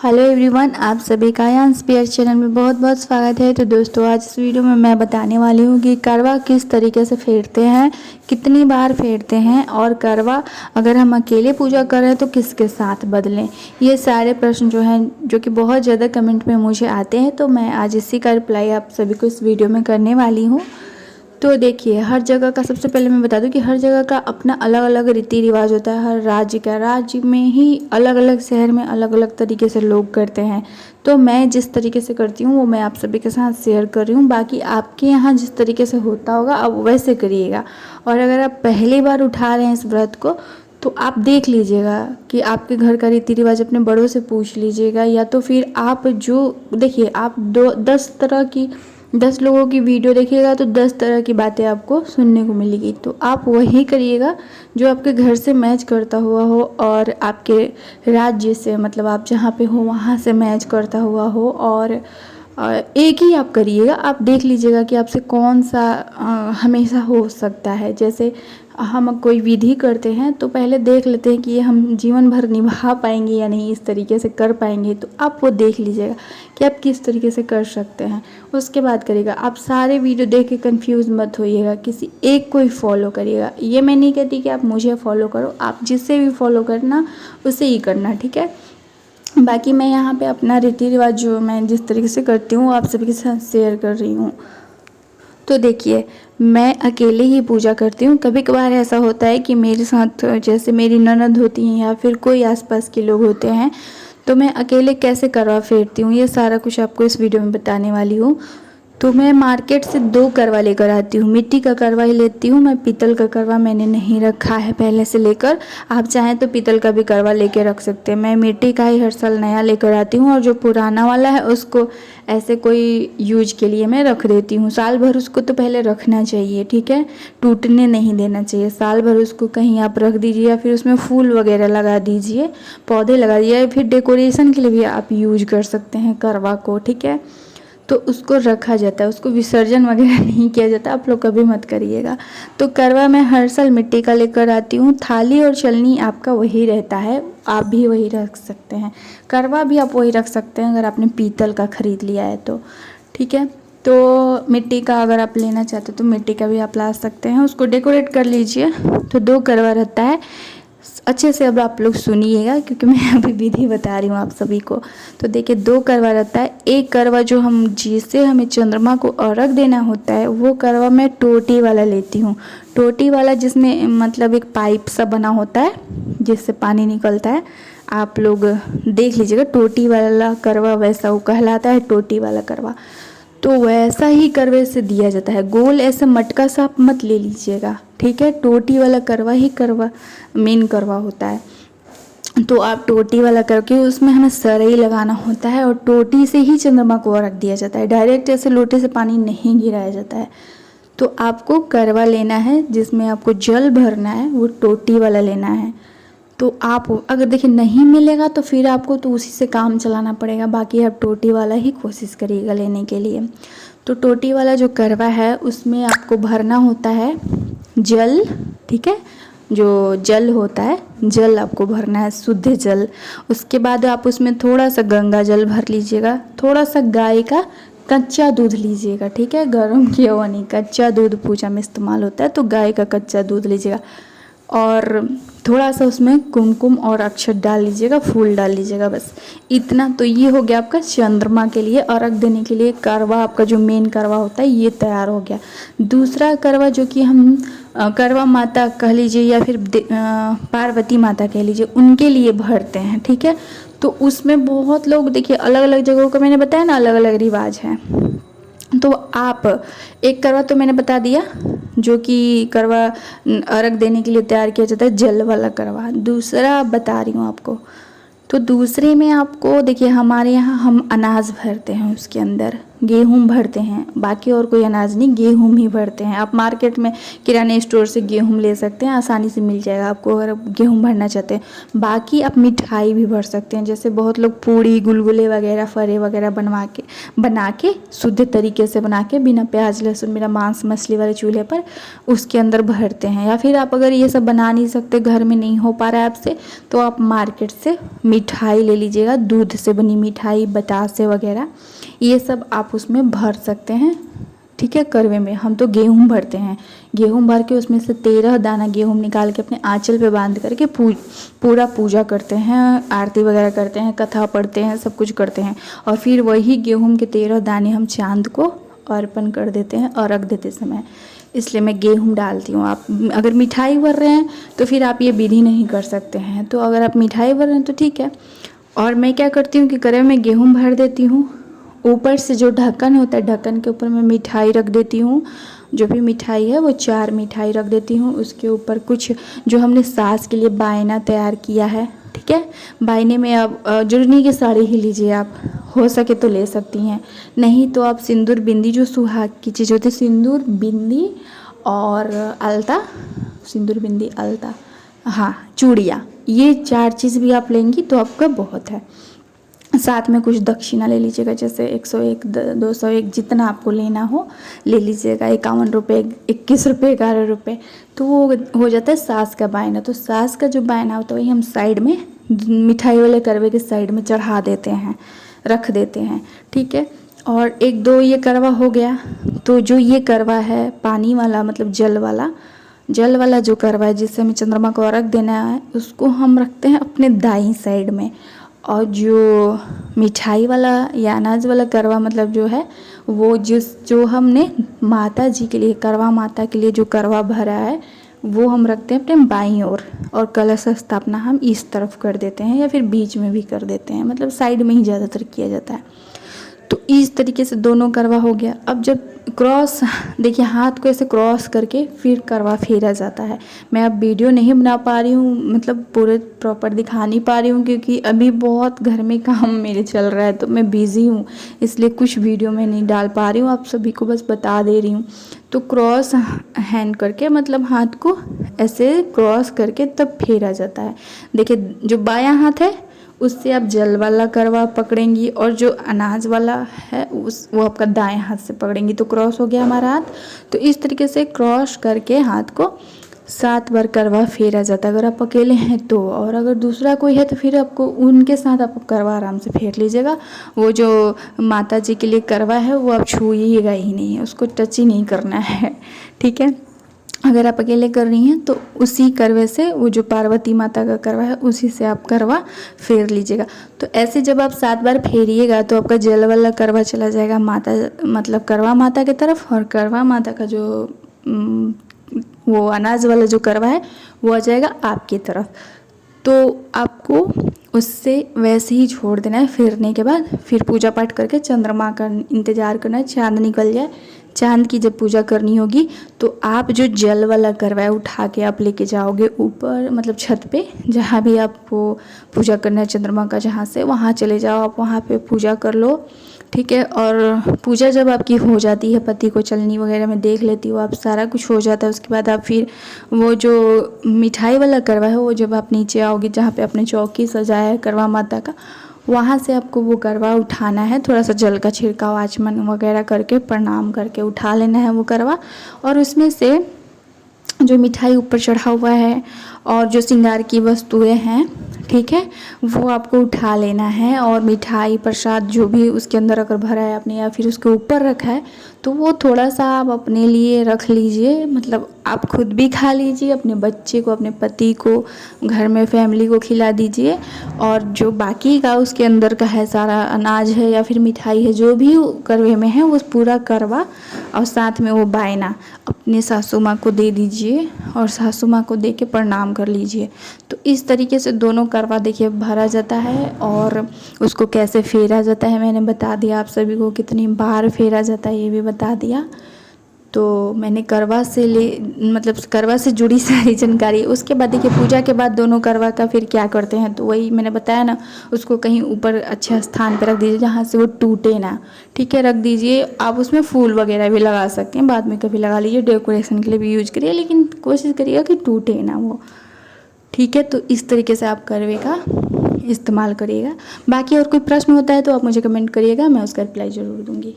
Hello everyone, आप सभी का यहाँ इंस्पायर चैनल में बहुत बहुत स्वागत है। तो दोस्तों, आज इस वीडियो में मैं बताने वाली हूँ कि करवा किस तरीके से फेरते हैं, कितनी बार फेरते हैं और करवा अगर हम अकेले पूजा करें तो किसके साथ बदलें। ये सारे प्रश्न जो हैं, जो कि बहुत ज़्यादा कमेंट में मुझे आते हैं, तो मैं आज इसी का रिप्लाई आप सभी को इस वीडियो में करने वाली हूँ। तो देखिए, हर जगह का, सबसे पहले मैं बता दूं कि हर जगह का अपना अलग अलग रीति रिवाज होता है। हर राज्य में ही अलग अलग शहर में अलग अलग तरीके से लोग करते हैं। तो मैं जिस तरीके से करती हूँ वो मैं आप सभी के साथ शेयर कर रही हूँ। बाकी आपके यहाँ जिस तरीके से होता होगा आप वैसे करिएगा। और अगर आप पहली बार उठा रहे हैं इस व्रत को, तो आप देख लीजिएगा कि आपके घर का रीति रिवाज अपने बड़ों से पूछ लीजिएगा, या तो फिर आप जो देखिए, आप 10 लोगों की वीडियो देखिएगा तो 10 तरह की बातें आपको सुनने को मिलेगी। तो आप वही करिएगा जो आपके घर से मैच करता हुआ हो और आपके राज्य से, मतलब आप जहाँ पे हो वहाँ से मैच करता हुआ हो। और एक ही आप करिएगा। आप देख लीजिएगा कि आपसे कौन सा हमेशा हो सकता है। जैसे हम कोई विधि करते हैं तो पहले देख लेते हैं कि ये हम जीवन भर निभा पाएंगे या नहीं, इस तरीके से कर पाएंगे। तो आप वो देख लीजिएगा कि आप किस तरीके से कर सकते हैं, उसके बाद करिएगा। आप सारे वीडियो देख के कंफ्यूज मत होइएगा, किसी एक को ही फॉलो करिएगा। ये मैं नहीं कहती कि आप मुझे फॉलो करो, आप जिससे भी फॉलो करना उसे ही करना, ठीक है। बाकी मैं यहाँ पे अपना रीति रिवाज जो मैं जिस तरीके से करती हूँ आप सभी के साथ शेयर कर रही हूँ। तो देखिए, मैं अकेले ही पूजा करती हूँ। कभी कभार ऐसा होता है कि मेरे साथ जैसे मेरी ननद होती हैं या फिर कोई आसपास के लोग होते हैं, तो मैं अकेले कैसे करवा फेरती हूँ ये सारा कुछ आपको इस वीडियो में बताने वाली हूँ। तो मैं मार्केट से 2 करवा लेकर आती हूँ। मिट्टी का करवा ही लेती हूँ मैं, पीतल का करवा मैंने नहीं रखा है पहले से लेकर। आप चाहें तो पीतल का भी करवा लेके रख सकते हैं। मैं मिट्टी का ही हर साल नया लेकर आती हूँ, और जो पुराना वाला है उसको ऐसे कोई यूज के लिए मैं रख देती हूँ। साल भर उसको तो पहले रखना चाहिए, ठीक है, टूटने नहीं देना चाहिए। साल भर उसको कहीं आप रख दीजिए, या फिर उसमें फूल वगैरह लगा दीजिए, पौधे लगा दीजिए, या फिर डेकोरेशन के लिए भी आप यूज कर सकते हैं करवा को, ठीक है। तो उसको रखा जाता है, उसको विसर्जन वगैरह नहीं किया जाता, आप लोग कभी मत करिएगा। तो करवा मैं हर साल मिट्टी का लेकर आती हूँ। थाली और चलनी आपका वही रहता है, आप भी वही रख सकते हैं। करवा भी आप वही रख सकते हैं अगर आपने पीतल का ख़रीद लिया है तो, ठीक है। तो मिट्टी का अगर आप लेना चाहते हो तो मिट्टी का भी आप ला सकते हैं, उसको डेकोरेट कर लीजिए। तो 2 करवा रहता है। अच्छे से अब आप लोग सुनिएगा, क्योंकि मैं अभी विधि बता रही हूँ आप सभी को। तो देखिए, 2 करवा रहता है। एक करवा जो हम जिससे हमें चंद्रमा को अर्घ देना होता है, वो करवा मैं टोटी वाला लेती हूँ। टोटी वाला जिसमें मतलब एक पाइप सा बना होता है जिससे पानी निकलता है। आप लोग देख लीजिएगा, टोटी वाला करवा वैसा वो कहलाता है, टोटी वाला करवा। तो वैसा ही करवे से दिया जाता है। गोल ऐसा मटका सा आप मत ले लीजिएगा, ठीक है। टोटी वाला करवा ही करवा मेन करवा होता है। तो आप टोटी वाला करके उसमें हमें सरई लगाना होता है, और टोटी से ही चंद्रमा को रख दिया जाता है। डायरेक्ट ऐसे लोटे से पानी नहीं गिराया जाता है। तो आपको करवा लेना है जिसमें आपको जल भरना है, वो टोटी वाला लेना है। तो आप अगर देखिए नहीं मिलेगा तो फिर आपको तो उसी से काम चलाना पड़ेगा। बाकी आप टोटी वाला ही कोशिश करिएगा लेने के लिए। तो टोटी वाला जो करवा है उसमें आपको भरना होता है जल, ठीक है। जो जल होता है, जल आपको भरना है, शुद्ध जल। उसके बाद आप उसमें थोड़ा सा गंगा जल भर लीजिएगा, थोड़ा सा गाय का कच्चा दूध लीजिएगा, ठीक है। गर्म किया हुआ नहीं, कच्चा दूध पूजा में इस्तेमाल होता है, तो गाय का कच्चा दूध लीजिएगा। और थोड़ा सा उसमें कुमकुम और अक्षत डाल लीजिएगा, फूल डाल लीजिएगा, बस इतना। तो ये हो गया आपका चंद्रमा के लिए अर्घ देने के लिए करवा। आपका जो मेन करवा होता है ये तैयार हो गया। दूसरा करवा जो कि हम करवा माता कह लीजिए या फिर पार्वती माता कह लीजिए, उनके लिए भरते हैं, ठीक है। तो उसमें बहुत लोग, देखिए अलग अलग जगहों का मैंने बताया ना, अलग अलग रिवाज है। तो आप एक करवा तो मैंने बता दिया जो कि करवा अर्घ देने के लिए तैयार किया जाता है, जल वाला करवा। दूसरा बता रही हूँ आपको। तो दूसरे में आपको देखिए, हमारे यहाँ हम अनाज भरते हैं उसके अंदर, गेहूँ भरते हैं, बाकी और कोई अनाज नहीं, गेहूँ ही भरते हैं। आप मार्केट में किराने स्टोर से गेहूँ ले सकते हैं, आसानी से मिल जाएगा आपको अगर आप गेहूँ भरना चाहते हैं। बाकी आप मिठाई भी भर सकते हैं, जैसे बहुत लोग पूड़ी गुलगुले वगैरह फरे वगैरह बना के शुद्ध तरीके से बना के बिना प्याज लहसुन बिना मांस मछली वाले चूल्हे पर उसके अंदर भरते हैं। या फिर आप अगर ये सब बना नहीं सकते, घर में नहीं हो पा रहा है आपसे, तो आप मार्केट से मिठाई ले लीजिएगा, दूध से बनी मिठाई बतासे वगैरह ये सब आप उसमें भर सकते हैं। ठीक है, करवे में हम तो गेहूँ भरते हैं, गेहूँ भर के उसमें से 13 दाना गेहूँ निकाल के अपने आंचल पे बांध करके पूरा पूजा करते हैं, आरती वगैरह करते हैं, कथा पढ़ते हैं, सब कुछ करते हैं। और फिर वही गेहूँ के 13 दाने हम चांद को अर्पण कर देते हैं और रख देते समय, इसलिए मैं गेहूँ डालती हूँ। आप अगर मिठाई भर रहे हैं तो फिर आप ये विधि नहीं कर सकते हैं, तो अगर आप मिठाई भर रहे हैं तो ठीक है। और मैं क्या करती हूँ कि करवे में गेहूँ भर देती हूँ, ऊपर से जो ढक्कन होता है ढक्कन के ऊपर मैं मिठाई रख देती हूँ, जो भी मिठाई है वो 4 मिठाई रख देती हूँ। उसके ऊपर कुछ जो हमने सास के लिए बायना तैयार किया है, ठीक है, बायने में आप जरूरी नहीं कि साड़ी ही लीजिए, आप हो सके तो ले सकती हैं, नहीं तो आप सिंदूर बिंदी जो सुहाग की चीज़ होती है, सिंदूर बिंदी और अलता, सिंदूर बिंदी अलता, हाँ चूड़ियाँ, ये 4 चीज़ भी आप लेंगी तो आपका बहुत है। साथ में कुछ दक्षिणा ले लीजिएगा, जैसे 101 201 जितना आपको लेना हो ले लीजिएगा, 51 रुपये 21 रुपये 11 रुपये, तो वो हो जाता है सास का बायना। तो सास का जो बायना होता है वही हम साइड में मिठाई वाले करवे के साइड में चढ़ा देते हैं, रख देते हैं, ठीक है। और 1 2 ये करवा हो गया। तो जो ये करवा है पानी वाला मतलब जल वाला जो करवा है जिससे हमें चंद्रमा को अर्घ देना है, उसको हम रखते हैं अपने दाईं साइड में। और जो मिठाई वाला या अनाज वाला करवा मतलब जो है वो जो हमने माता जी के लिए करवा माता के लिए जो करवा भरा है वो हम रखते हैं अपने बाईं ओर, और कलश स्थापना हम इस तरफ कर देते हैं या फिर बीच में भी कर देते हैं, मतलब साइड में ही ज़्यादातर किया जाता है। तो इस तरीके से दोनों करवा हो गया। अब जब क्रॉस देखिए हाथ को ऐसे क्रॉस करके फिर करवा फेरा जाता है। मैं अब वीडियो नहीं बना पा रही हूँ, मतलब पूरे प्रॉपर दिखा नहीं पा रही हूँ क्योंकि अभी बहुत घर में काम मेरे चल रहा है, तो मैं बिज़ी हूँ, इसलिए कुछ वीडियो मैं नहीं डाल पा रही हूँ, आप सभी को बस बता दे रही हूँ। तो क्रॉस हैंड करके मतलब हाथ को ऐसे क्रॉस करके तब फेरा जाता है। देखिए जो बायां हाथ है उससे आप जल वाला करवा पकड़ेंगी और जो अनाज वाला है वो आपका दाएं हाथ से पकड़ेंगी, तो क्रॉस हो गया हमारा हाथ। तो इस तरीके से क्रॉस करके हाथ को 7 बार करवा फेरा जाता है अगर आप अकेले हैं तो, और अगर दूसरा कोई है तो फिर आपको उनके साथ आप करवा आराम से फेर लीजिएगा। वो जो माता जी के लिए करवा है वो आप छूइएगा ही नहीं, उसको टच ही नहीं करना है, ठीक है। अगर आप अकेले कर रही हैं तो उसी करवे से वो जो पार्वती माता का करवा है उसी से आप करवा फेर लीजिएगा। तो ऐसे जब आप 7 बार फेरिएगा तो आपका जल वाला करवा चला जाएगा माता मतलब करवा माता की तरफ, और करवा माता का जो वो अनाज वाला जो करवा है वो आ जाएगा आपकी तरफ। तो आपको उससे वैसे ही छोड़ देना है। फेरने के बाद फिर पूजा पाठ करके चंद्रमा का इंतज़ार करना है, चाँद निकल जाए। चाँद की जब पूजा करनी होगी तो आप जो जल वाला करवा है उठा के आप लेके जाओगे ऊपर, मतलब छत पे, जहाँ भी आपको पूजा करना है चंद्रमा का जहाँ से, वहाँ चले जाओ, आप वहाँ पे पूजा कर लो, ठीक है। और पूजा जब आपकी हो जाती है, पति को चलनी वगैरह में देख लेती हो आप, सारा कुछ हो जाता है, उसके बाद आप फिर वो जो मिठाई वाला करवा है वो जब आप नीचे आओगे जहाँ पे आपने चौकी सजाया है करवा माता का, वहाँ से आपको वो करवा उठाना है। थोड़ा सा जल का छिड़काव आचमन वगैरह करके प्रणाम करके उठा लेना है वो करवा, और उसमें से जो मिठाई ऊपर चढ़ा हुआ है और जो श्रृंगार की वस्तुएं हैं, ठीक है, वो आपको उठा लेना है। और मिठाई प्रसाद जो भी उसके अंदर अगर भरा है आपने या फिर उसके ऊपर रखा है तो वो थोड़ा सा आप अपने लिए रख लीजिए, मतलब आप खुद भी खा लीजिए, अपने बच्चे को, अपने पति को, घर में फैमिली को खिला दीजिए। और जो बाकी का उसके अंदर का है सारा अनाज है या फिर मिठाई है जो भी करवे में है वो पूरा करवा और साथ में वो बायना अपने सासू माँ को दे दीजिए और सासू माँ को दे के प्रणाम कर लीजिए। तो इस तरीके से दोनों करवा देखिए भरा जाता है। और उसको कैसे फेरा जाता है मैंने बता दिया आप सभी को, कितनी बार फेरा जाता है ये भी बता दिया। तो मैंने करवा से मतलब करवा से जुड़ी सारी जानकारी। उसके बाद देखिए पूजा के बाद दोनों करवा का फिर क्या करते हैं, तो वही मैंने बताया ना, उसको कहीं ऊपर अच्छे स्थान पर रख दीजिए जहाँ से वो टूटे ना। ठीक है, रख दीजिए। आप उसमें फूल वगैरह भी लगा सकते हैं, बाद में कभी लगा लीजिए, डेकोरेशन के लिए भी यूज करिए, लेकिन कोशिश करिएगा कि टूटे ना वो। ठीक है, तो इस तरीके से आप करवे का इस्तेमाल करिएगा। बाकी और कोई प्रश्न होता है तो आप मुझे कमेंट करिएगा, मैं उसका रिप्लाई ज़रूर दूँगी।